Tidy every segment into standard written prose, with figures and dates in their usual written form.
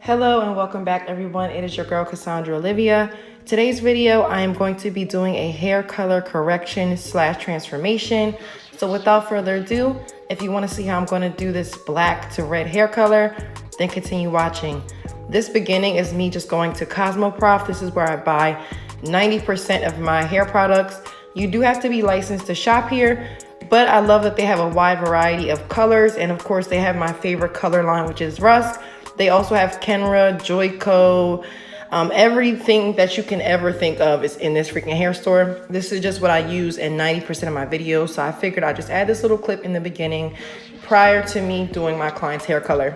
Hello and welcome back everyone. It is your girl Cassandra Olivia. Today's video I am going to be doing a hair color correction / transformation. So without further ado, if you want to see how I'm going to do this black to red hair color, then continue watching. This beginning is me just going to COSMOPROF. This is where I buy 90% of my hair products. You do have to be licensed to shop here, but I love that they have a wide variety of colors, and of course they have my favorite color line, which is Rust. They also have Kenra, Joico, everything that you can ever think of is in this freaking hair store. This is just what I use in 90% of my videos, so I figured I'd just add this little clip in the beginning prior to me doing my client's hair color.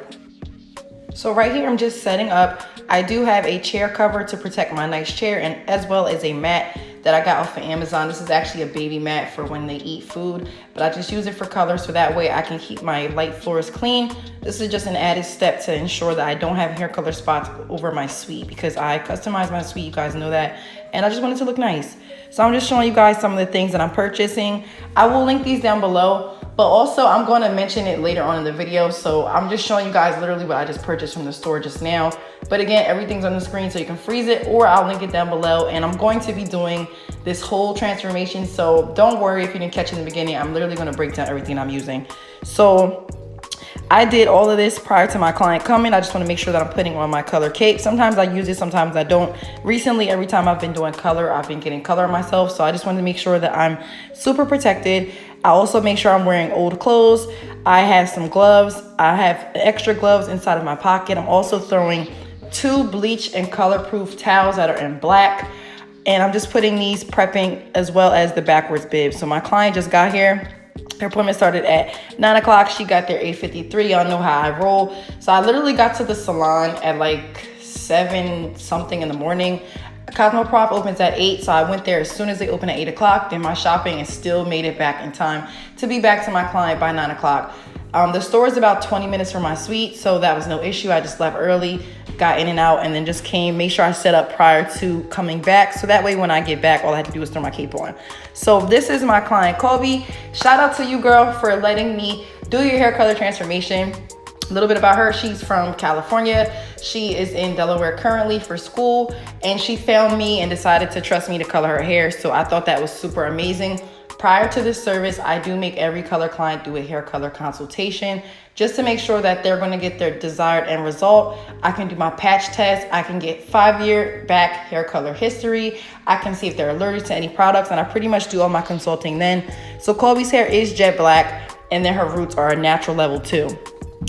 So right here, I'm just setting up. I do have a chair cover to protect my nice chair, and as well as a mat that I got off of Amazon. This is actually a baby mat for when they eat food, but I just use it for color so that way I can keep my light floors clean. This is just an added step to ensure that I don't have hair color spots over my suite, because I customize my suite, you guys know that, and I just want it to look nice. So I'm just showing you guys some of the things that I'm purchasing. I will link these down below, but also I'm going to mention it later on in the video. So I'm just showing you guys literally what I just purchased from the store just now. But again, everything's on the screen so you can freeze it, or I'll link it down below. And I'm going to be doing this whole transformation, so don't worry if you didn't catch it in the beginning. I'm literally going to break down everything I'm using. So I did all of this prior to my client coming. I just want to make sure that I'm putting on my color cape. Sometimes I use it, sometimes I don't. Recently, every time I've been doing color, I've been getting color on myself. So I just wanted to make sure that I'm super protected. I also make sure I'm wearing old clothes. I have some gloves. I have extra gloves inside of my pocket. I'm also throwing 2 bleach and color-proof towels that are in black. And I'm just putting these prepping, as well as the backwards bib. So my client just got here. Her appointment started at 9 o'clock. She got there 8:53. Y'all know how I roll. So I literally got to the salon at like 7 something in the morning. COSMOPROF opens at 8, so I went there as soon as they open at 8 o'clock. Did my shopping and still made it back in time to be back to my client by 9 o'clock. The store is about 20 minutes from my suite, so that was no issue. I just left early, got in and out, and then just came, make sure I set up prior to coming back. So that way when I get back, all I had to do was throw my cape on. So this is my client, Colby. Shout out to you, girl, for letting me do your hair color transformation. A little bit about her. She's from California. She is in Delaware currently for school, and she found me and decided to trust me to color her hair. So I thought that was super amazing. Prior to this service, I do make every color client do a hair color consultation just to make sure that they're going to get their desired end result. I can do my patch test. I can get 5-year back hair color history. I can see if they're allergic to any products, and I pretty much do all my consulting then. So Colby's hair is jet black, and then her roots are a natural level too.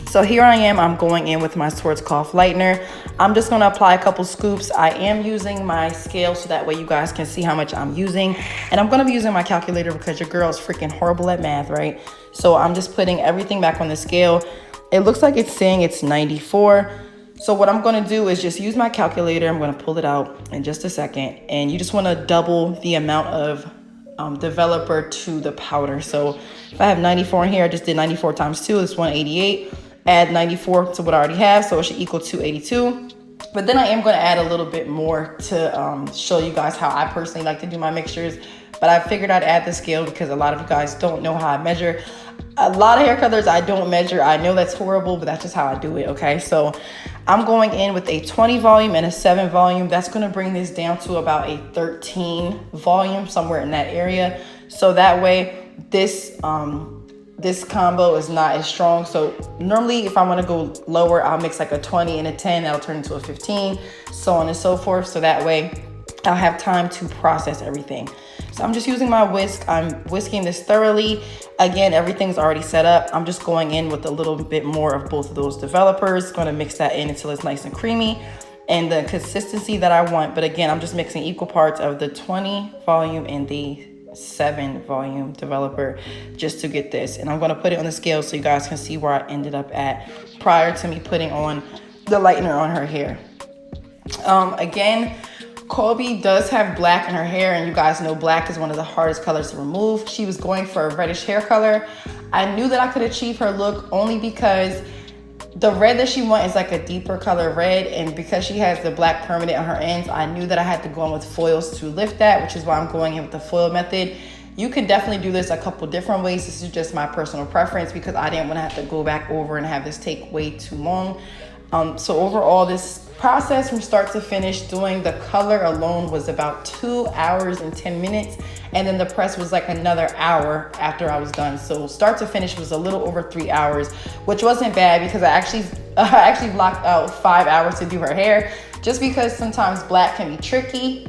So here I am, I'm going in with my Schwarzkopf Lightener. I'm just gonna apply a couple scoops. I am using my scale so that way you guys can see how much I'm using. And I'm gonna be using my calculator because your girl is freaking horrible at math, right? So I'm just putting everything back on the scale. It looks like it's saying it's 94. So what I'm gonna do is just use my calculator. I'm gonna pull it out in just a second. And you just wanna double the amount of developer to the powder. So if I have 94 in here, I just did 94 times 2, it's 188. Add 94 to what I already have, so it should equal 282. But then I am going to add a little bit more to show you guys how I personally like to do my mixtures. But I figured I'd add the scale because a lot of you guys don't know how I measure. A lot of hair colors I don't measure. I know that's horrible, but that's just how I do it, okay? So I'm going in with a 20 volume and a 7 volume. That's going to bring this down to about a 13 volume, somewhere in that area. So that way this combo is not as strong. So normally if I want to go lower, I'll mix like a 20 and a 10. That'll turn into a 15, so on and so forth. So that way I'll have time to process everything. So I'm just using my whisk. I'm whisking this thoroughly. Again, everything's already set up. I'm just going in with a little bit more of both of those developers. Going to mix that in until it's nice and creamy and the consistency that I want. But again, I'm just mixing equal parts of the 20 volume and the 7 volume developer just to get this. And I'm going to put it on the scale so you guys can see where I ended up at prior to me putting on the lightener on her hair. Again, Colby does have black in her hair, and you guys know black is one of the hardest colors to remove. She was going for a reddish hair color. I knew that I could achieve her look only because the red that she wants is like a deeper color red, and because she has the black permanent on her ends, I knew that I had to go in with foils to lift that, which is why I'm going in with the foil method. You could definitely do this a couple different ways. This is just my personal preference because I didn't want to have to go back over and have this take way too long. So overall, this process from start to finish doing the color alone was about 2 hours and 10 minutes. And then the press was like another hour after I was done. So start to finish was a little over 3 hours, which wasn't bad because I actually blocked out 5 hours to do her hair, just because sometimes black can be tricky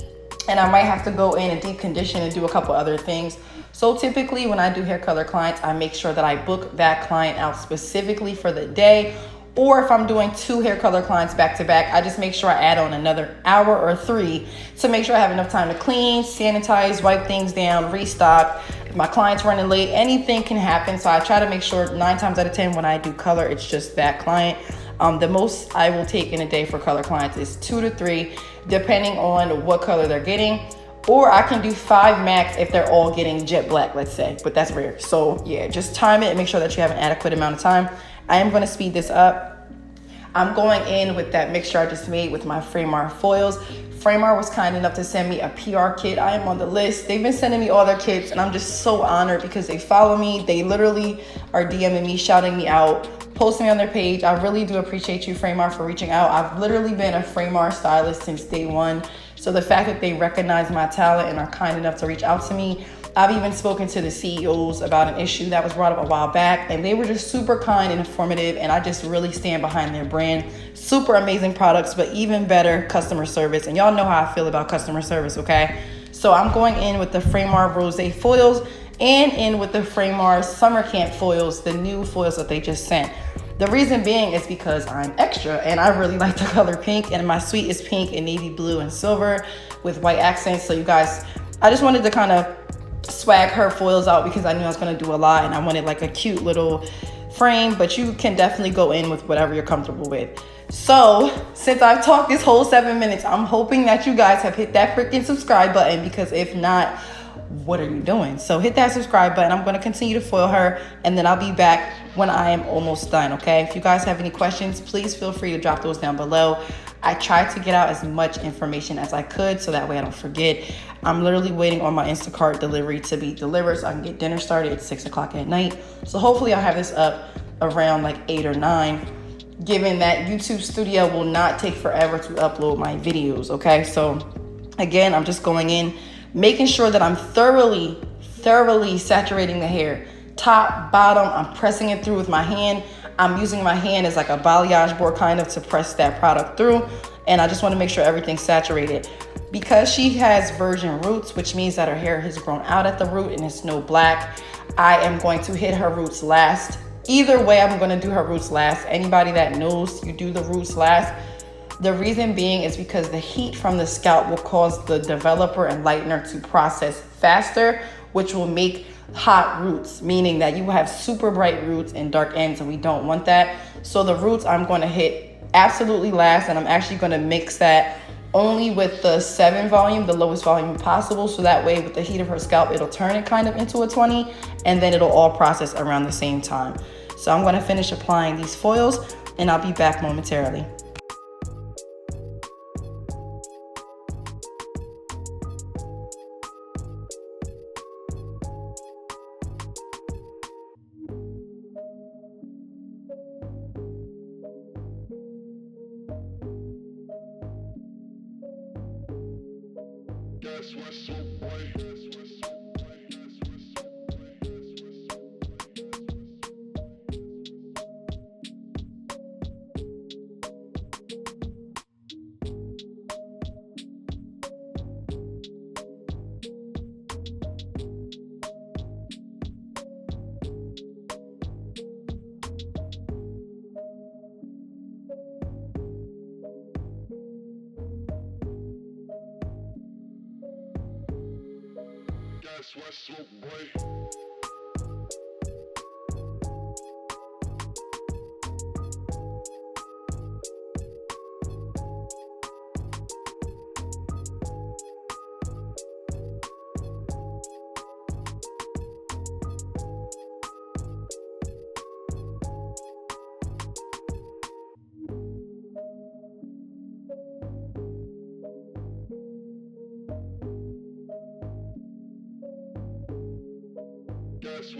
and I might have to go in and deep condition and do a couple other things. So typically when I do hair color clients, I make sure that I book that client out specifically for the day. Or if I'm doing 2 hair color clients back to back, I just make sure I add on another hour or 3 to make sure I have enough time to clean, sanitize, wipe things down, restock. If my client's running late, anything can happen. So I try to make sure 9 times out of 10 when I do color, it's just that client. The most I will take in a day for color clients is 2 to 3, depending on what color they're getting. Or I can do 5 max if they're all getting jet black, let's say, but that's rare. So yeah, just time it and make sure that you have an adequate amount of time. I am going to speed this up. I'm going in with that mixture I just made with my Framar foils. Framar was kind enough to send me a PR kit. I am on the list. They've been sending me all their kits and I'm just so honored because they follow me. They literally are DMing me, shouting me out, posting me on their page. I really do appreciate you, Framar, for reaching out. I've literally been a Framar stylist since day one. So the fact that they recognize my talent and are kind enough to reach out to me. I've even spoken to the CEOs about an issue that was brought up a while back, and they were just super kind and informative, and I just really stand behind their brand. Super amazing products, but even better customer service. And y'all know how I feel about customer service, okay? So I'm going in with the Framar Rose foils and in with the Framar Summer Camp foils, the new foils that they just sent. The reason being is because I'm extra and I really like the color pink, and my suite is pink and navy blue and silver with white accents. So you guys, I just wanted to kind of swag her foils out because I knew I was going to do a lot and I wanted like a cute little frame, but you can definitely go in with whatever you're comfortable with. So since I've talked this whole 7 minutes, I'm hoping that you guys have hit that freaking subscribe button, because if not, what are you doing? So hit that subscribe button. I'm going to continue to foil her and then I'll be back when I am almost done. Okay, if you guys have any questions, please feel free to drop those down below. I tried to get out as much information as I could so that way I don't forget. I'm literally waiting on my Instacart delivery to be delivered so I can get dinner started at 6 o'clock at night. So hopefully I'll have this up around like 8 or 9, given that YouTube Studio will not take forever to upload my videos. Okay, so again, I'm just going in, making sure that I'm thoroughly saturating the hair, top, bottom. I'm pressing it through with my hand. I'm using my hand as like a balayage board kind of to press that product through. And I just want to make sure everything's saturated. Because she has virgin roots, which means that her hair has grown out at the root and it's no black, I am going to hit her roots last. Either way, I'm going to do her roots last. Anybody that knows, you do the roots last. The reason being is because the heat from the scalp will cause the developer and lightener to process faster, which will make hot roots, meaning that you will have super bright roots and dark ends, and we don't want that. So the roots I'm going to hit absolutely last, and I'm actually going to mix that only with the 7 volume, the lowest volume possible, so that way with the heat of her scalp, it'll turn it kind of into a 20, and then it'll all process around the same time. So I'm going to finish applying these foils and I'll be back momentarily. That's what's up, boy. That's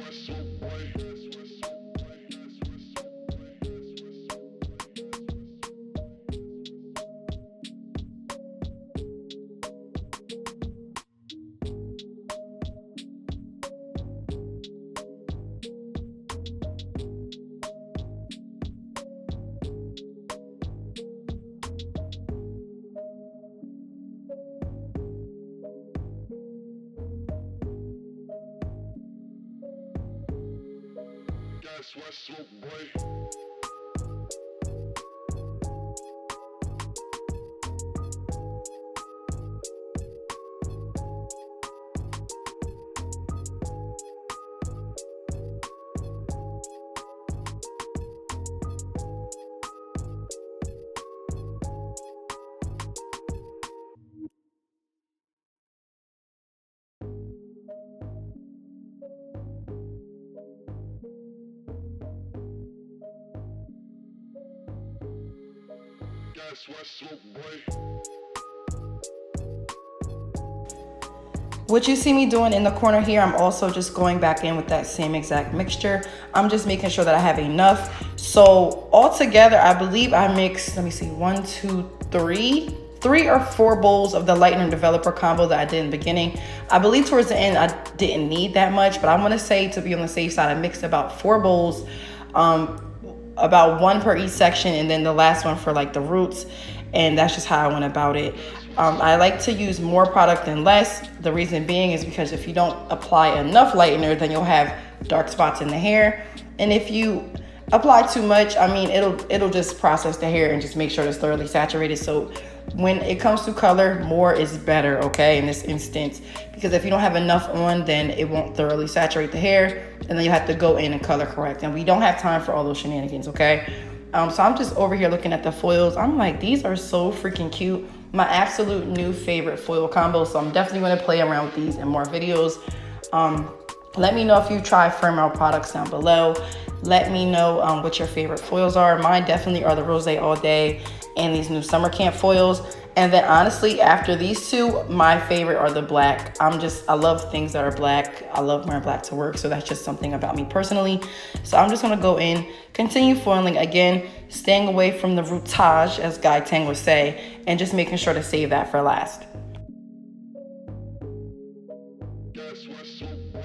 what's up, boy. That's what's up, boy. That's what's up, boy. That's what's up, boy. Guess what's up, boy? Guess what's up, boy? What you see me doing in the corner here, I'm also just going back in with that same exact mixture. I'm just making sure that I have enough. So altogether, I believe I mixed, let me see, 1, 2, 3 or 4 bowls of the Lightener developer combo that I did in the beginning. I believe towards the end, I didn't need that much, but I'm gonna say, to be on the safe side, I mixed about 4 bowls, about 1 per each section, and then the last one for like the roots. And that's just how I went about it. I like to use more product than less. The reason being is because if you don't apply enough lightener, then you'll have dark spots in the hair. And if you apply too much, I mean, it'll just process the hair and just make sure it's thoroughly saturated. So when it comes to color, more is better, okay, in this instance. Because if you don't have enough on, then it won't thoroughly saturate the hair, and then you have to go in and color correct. And we don't have time for all those shenanigans, okay? So I'm just over here looking at the foils. I'm like, these are so freaking cute. My absolute new favorite foil combo. So I'm definitely gonna play around with these in more videos. Let me know if you try Firmware products down below. Let me know what your favorite foils are. Mine definitely are the Rose All Day and these new summer camp foils. And then honestly, after these two, my favorite are the black. I love things that are black. I love wearing black to work, so that's just something about me personally. So I'm just gonna go in, continue foiling again, staying away from the rootage, as Guy Tang would say, and just making sure to save that for last. Guess what's up, boy?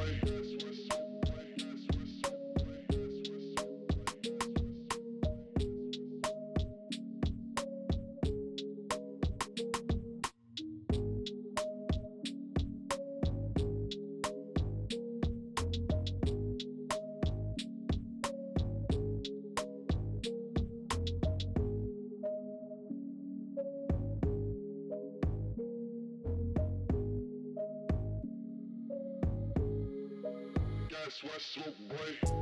Guess what's up, boy?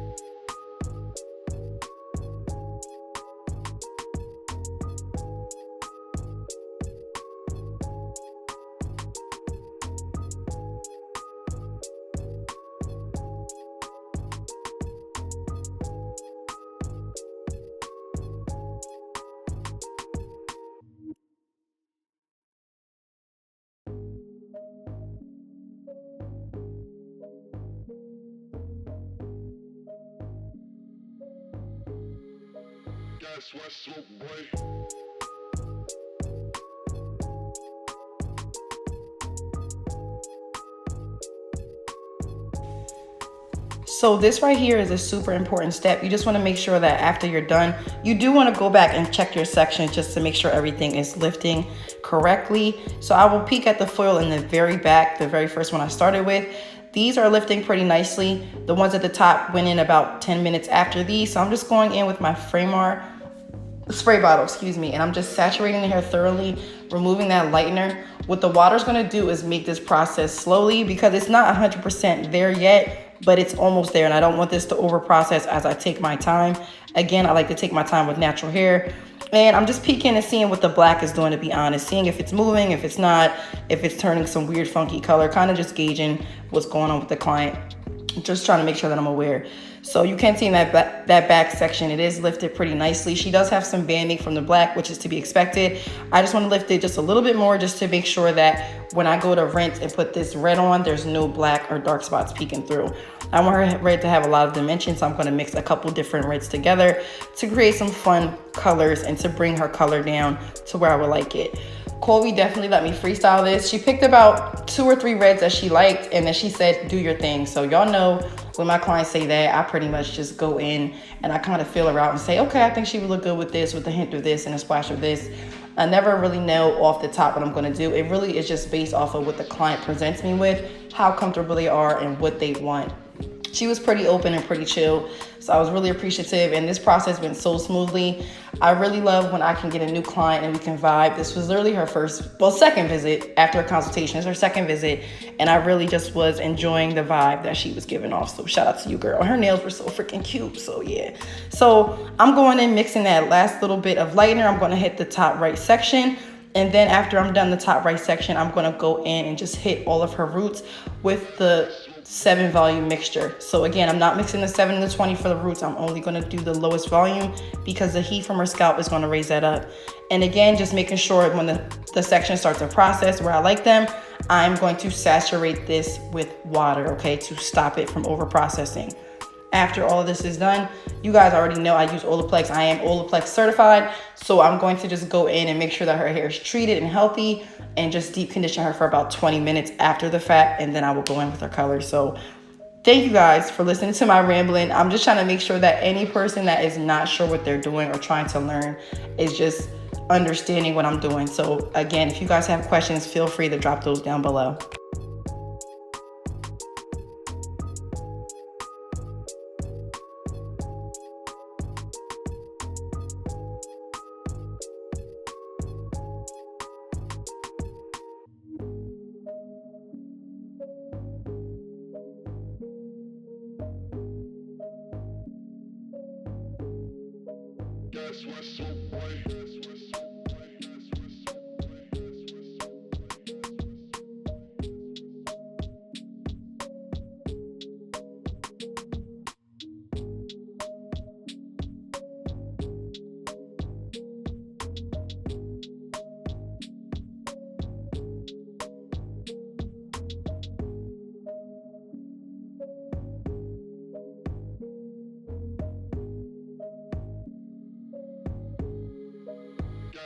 Guess what's up, boy? So this right here is a super important step. You just want to make sure that after you're done, you do want to go back and check your section just to make sure everything is lifting correctly. So I will peek at the foil in the very back, the very first one I started with. These are lifting pretty nicely. The ones at the top went in about 10 minutes after these. So I'm just going in with my Framer spray bottle, and I'm just saturating the hair thoroughly, removing that lightener. What the water's gonna do is make this process slowly, because it's not 100% there yet, but it's almost there, and I don't want this to over process as I take my time. Again, I like to take my time with natural hair, and I'm just peeking and seeing what the black is doing, to be honest, seeing if it's moving, if it's not, if it's turning some weird funky color, kind of just gauging what's going on with the client, just trying to make sure that I'm aware. So you can see in that back section, it is lifted pretty nicely. She does have some banding from the black, which is to be expected. I just want to lift it just a little bit more, just to make sure that when I go to rinse and put this red on, there's no black or dark spots peeking through. I want her red to have a lot of dimension, so I'm going to mix a couple different reds together to create some fun colors and to bring her color down to where I would like it. Colby definitely let me freestyle this. She picked about 2 or 3 reds that she liked, and then she said, do your thing. So y'all know when my clients say that, I pretty much just go in and I kind of feel her out and say, okay, I think she would look good with this, with a hint of this and a splash of this. I never really know off the top what I'm going to do. It really is just based off of what the client presents me with, how comfortable they are, and what they want. she was pretty open and pretty chill. So I was really appreciative, and this process went so smoothly. I really love when I can get a new client and we can vibe. This was literally her second visit after a consultation. It's her second visit, and I really just was enjoying the vibe that she was giving off. So shout out to you, girl. Her nails were so freaking cute. So yeah. So I'm going in mixing that last little bit of lightener. I'm going to hit the top right section. And then after I'm done the top right section, I'm going to go in and just hit all of her roots with the 7 volume mixture. So again, I'm not mixing the 7 and the 20 for the roots. I'm only going to do the lowest volume because the heat from her scalp is going to raise that up. And again, just making sure when the section starts to process where I like them, I'm going to saturate this with water, okay, to stop it from over processing. After all of this is done, you guys already know I use Olaplex. I am Olaplex certified. So I'm going to just go in and make sure that her hair is treated and healthy and just deep condition her for about 20 minutes after the fact. And then I will go in with her color. So thank you guys for listening to my rambling. I'm just trying to make sure that any person that is not sure what they're doing or trying to learn is just understanding what I'm doing. So again, if you guys have questions, feel free to drop those down below. That's what's so bright. That's what's so bright. That's what's so bright. That's what's so bright.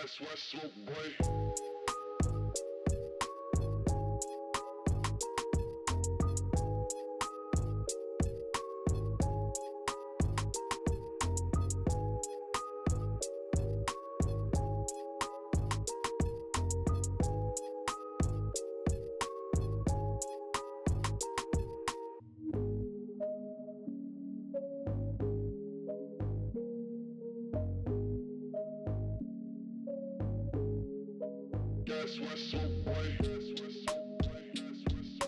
That's what's so bright. That's what's so bright. That's what's so bright. That's what's so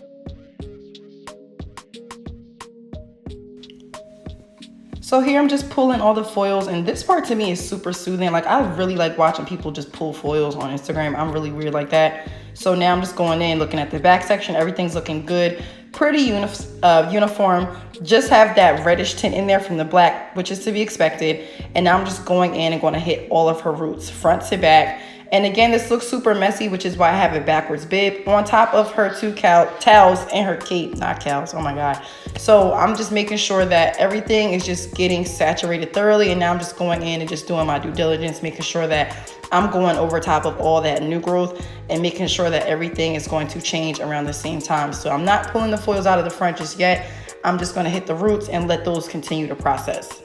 bright. So here I'm just pulling all the foils, and this part to me is super soothing. Like, I really like watching people just pull foils on Instagram. I'm really weird like that. So now I'm just going in, looking at the back section. Everything's looking good. Pretty uniform. Just have that reddish tint in there from the black, which is to be expected. And now I'm just going in and going to hit all of her roots front to back. And again, this looks super messy, which is why I have a backwards bib on top of her 2 towels and her cape, not cows, oh my God. So I'm just making sure that everything is just getting saturated thoroughly. And now I'm just going in and just doing my due diligence, making sure that I'm going over top of all that new growth and making sure that everything is going to change around the same time. So I'm not pulling the foils out of the front just yet. I'm just going to hit the roots and let those continue to process.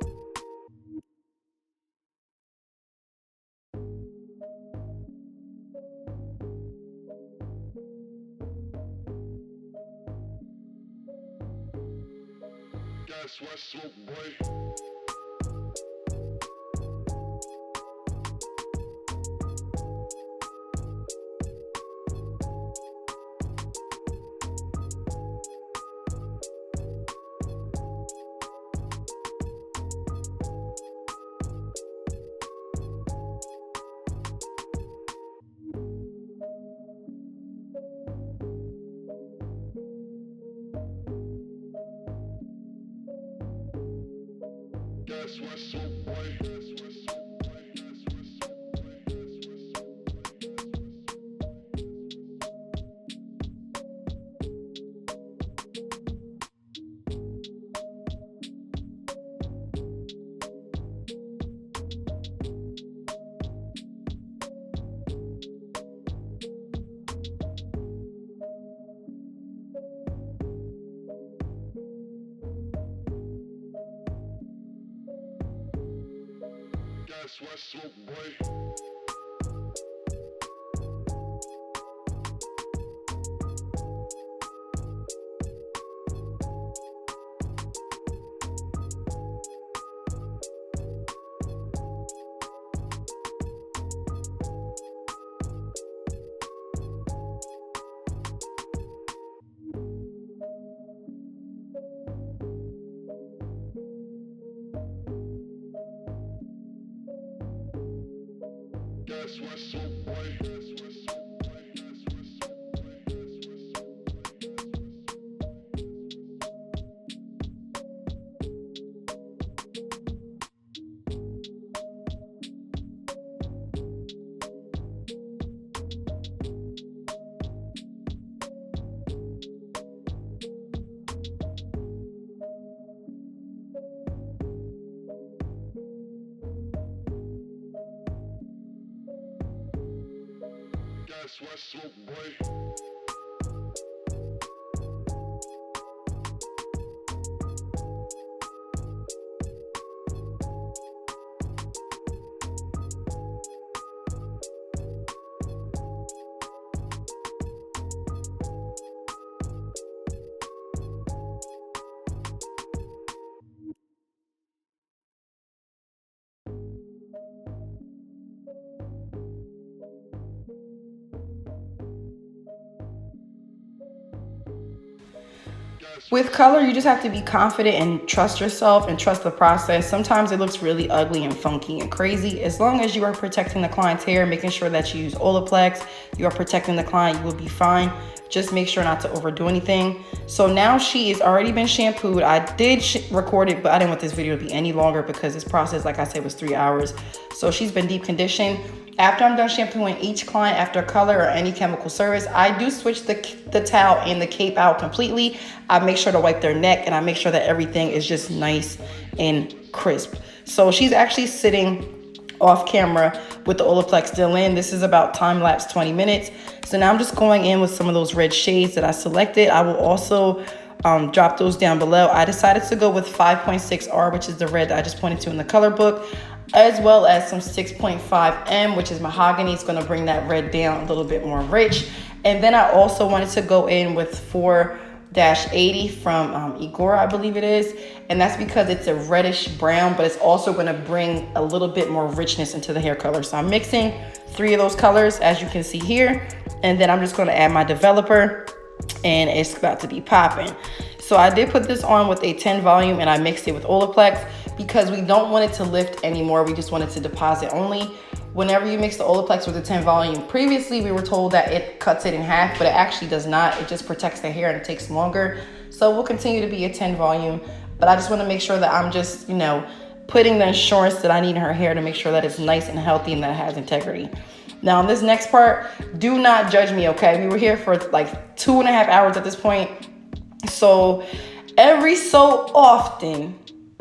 That's what's so bright. That's what's so bright. That's what's so bright. That's what's so bright. That's what's so That's what's so bright. what's so bright. That's what's so bright. With color, you just have to be confident and trust yourself and trust the process. Sometimes it looks really ugly and funky and crazy. As long as you are protecting the client's hair, making sure that you use Olaplex, you are protecting the client, you will be fine. Just make sure not to overdo anything. So now she has already been shampooed. I did record it, but I didn't want this video to be any longer because this process, like I said, was 3 hours. So she's been deep conditioned. After I'm done shampooing each client after color or any chemical service, I do switch the towel and the cape out completely. I make sure to wipe their neck and I make sure that everything is just nice and crisp. So she's actually sitting off camera with the Olaplex still in. This is about time lapse 20 minutes. So now I'm just going in with some of those red shades that I selected. I will also drop those down below. I decided to go with 5.6R, which is the red that I just pointed to in the color book, as well as some 6.5M, which is mahogany. It's going to bring that red down a little bit more rich. And then I also wanted to go in with 4-80 from Igor, I believe it is. And that's because it's a reddish brown, but it's also going to bring a little bit more richness into the hair color. So I'm mixing 3 of those colors, as you can see here. And then I'm just going to add my developer, and it's about to be popping. So I did put this on with a 10 volume and I mixed it with Olaplex because we don't want it to lift anymore. We just want it to deposit only. Whenever you mix the Olaplex with the 10 volume, previously we were told that it cuts it in half, but it actually does not. It just protects the hair and it takes longer. So we'll continue to be a 10 volume, but I just want to make sure that I'm just, putting the insurance that I need in her hair to make sure that it's nice and healthy and that it has integrity. Now, on this next part, do not judge me, okay? We were here for like 2.5 hours at this point. So every so often,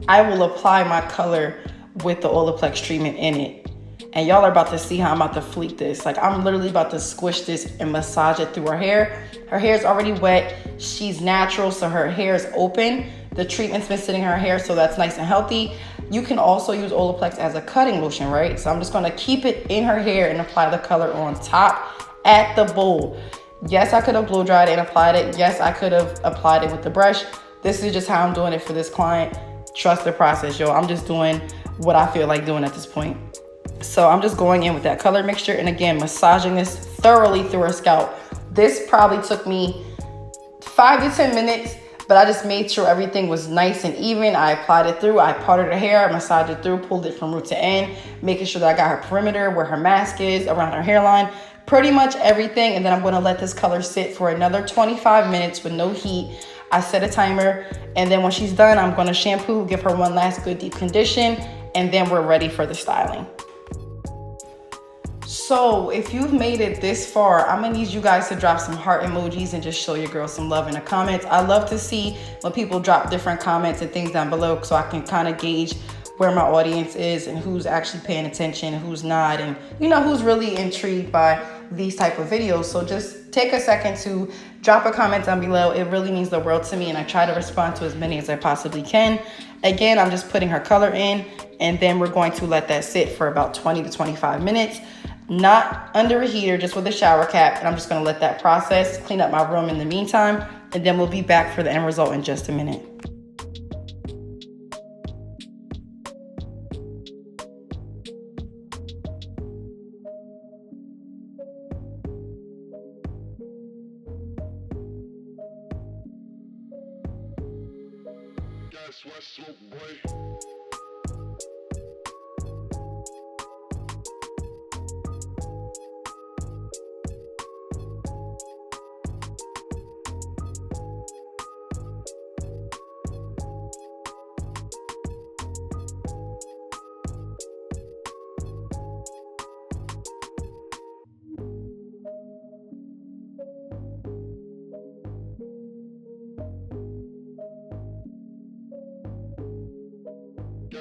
I will apply my color with the Olaplex treatment in it. And y'all are about to see how I'm about to fleek this. Like, I'm literally about to squish this and massage it through her hair. Her hair is already wet. She's natural, so her hair is open. The treatment's been sitting in her hair, so that's nice and healthy. You can also use Olaplex as a cutting lotion, right? So I'm just gonna keep it in her hair and apply the color on top at the bowl. Yes, I could have blow dried and applied it. Yes, I could have applied it with the brush. This is just how I'm doing it for this client. Trust the process, yo. I'm just doing what I feel like doing at this point. So I'm just going in with that color mixture and again, massaging this thoroughly through her scalp. This probably took me 5 to 10 minutes, but I just made sure everything was nice and even. I applied it through, I parted her hair, I massaged it through, pulled it from root to end, making sure that I got her perimeter, where her mask is, around her hairline, pretty much everything. And then I'm gonna let this color sit for another 25 minutes with no heat. I set a timer, and then when she's done, I'm gonna shampoo, give her one last good deep condition, and then we're ready for the styling. So if you've made it this far, I'm gonna need you guys to drop some heart emojis and just show your girl some love in the comments. I love to see when people drop different comments and things down below so I can kind of gauge where my audience is and who's actually paying attention and who's not, and who's really intrigued by these type of videos. So just take a second to drop a comment down below. It really means the world to me, and I try to respond to as many as I possibly can. Again, I'm just putting her color in, and then we're going to let that sit for about 20 to 25 minutes. Not under a heater, just with a shower cap. And I'm just gonna let that process, clean up my room in the meantime, and then we'll be back for the end result in just a minute. That's what's so bright.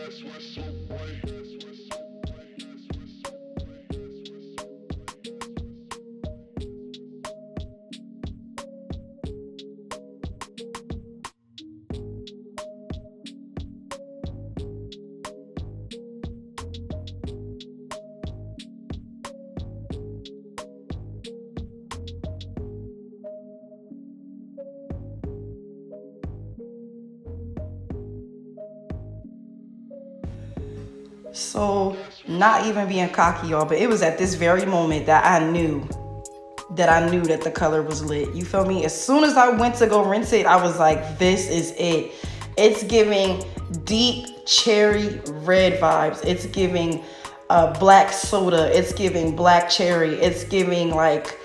That's what's so bright. So, not even being cocky, y'all, but it was at this very moment that I knew that the color was lit. You feel me? As soon as I went to go rinse it, I was like, this is it. It's giving deep cherry red vibes. It's giving black soda. It's giving black cherry. It's giving like,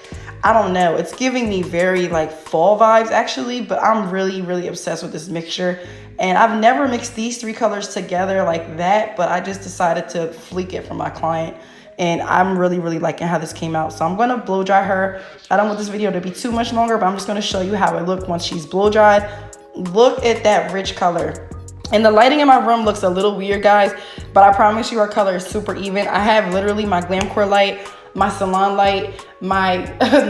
I don't know. It's giving me very like fall vibes actually, but I'm really, really obsessed with this mixture. And I've never mixed these three colors together like that, but I just decided to fleek it for my client. And I'm really, really liking how this came out. So I'm gonna blow dry her. I don't want this video to be too much longer, but I'm just gonna show you how it looked once she's blow dried. Look at that rich color. And the lighting in my room looks a little weird, guys, but I promise you our color is super even. I have literally my Glamcore light, my salon light, my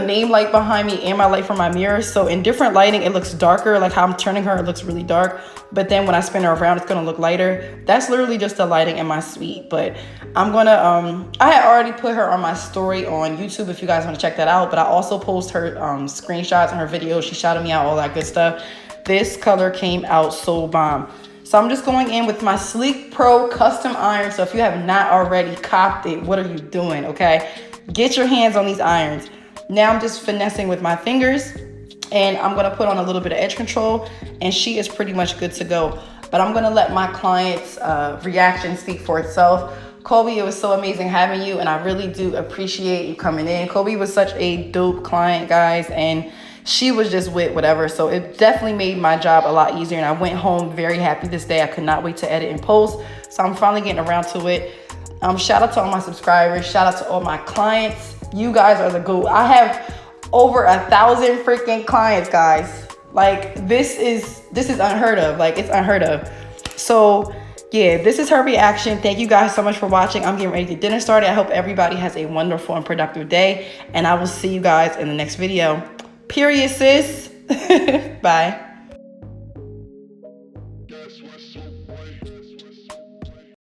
name light behind me, and my light from my mirror. So in different lighting, it looks darker. Like how I'm turning her, it looks really dark. But then when I spin her around, it's gonna look lighter. That's literally just the lighting in my suite. But I'm gonna, I had already put her on my story on YouTube if you guys wanna check that out. But I also post her screenshots and her videos. She shouted me out, all that good stuff. This color came out so bomb. So I'm just going in with my Sleek Pro custom iron. So if you have not already copped it, what are you doing, okay? Get your hands on these irons. Now I'm just finessing with my fingers, and I'm gonna put on a little bit of edge control, and she is pretty much good to go. But I'm gonna let my client's reaction speak for itself. Kobe, it was so amazing having you, and I really do appreciate you coming in. Kobe was such a dope client, guys, and she was just with whatever. So it definitely made my job a lot easier, and I went home very happy this day. I could not wait to edit and post. So I'm finally getting around to it. Shout out to all my subscribers. Shout out to all my clients. You guys are the GOAT. I have over 1,000 freaking clients, guys. Like this is unheard of. Like it's unheard of. So yeah, this is her reaction. Thank you guys so much for watching. I'm getting ready to get dinner started. I hope everybody has a wonderful and productive day, and I will see you guys in the next video. Period, sis. Bye.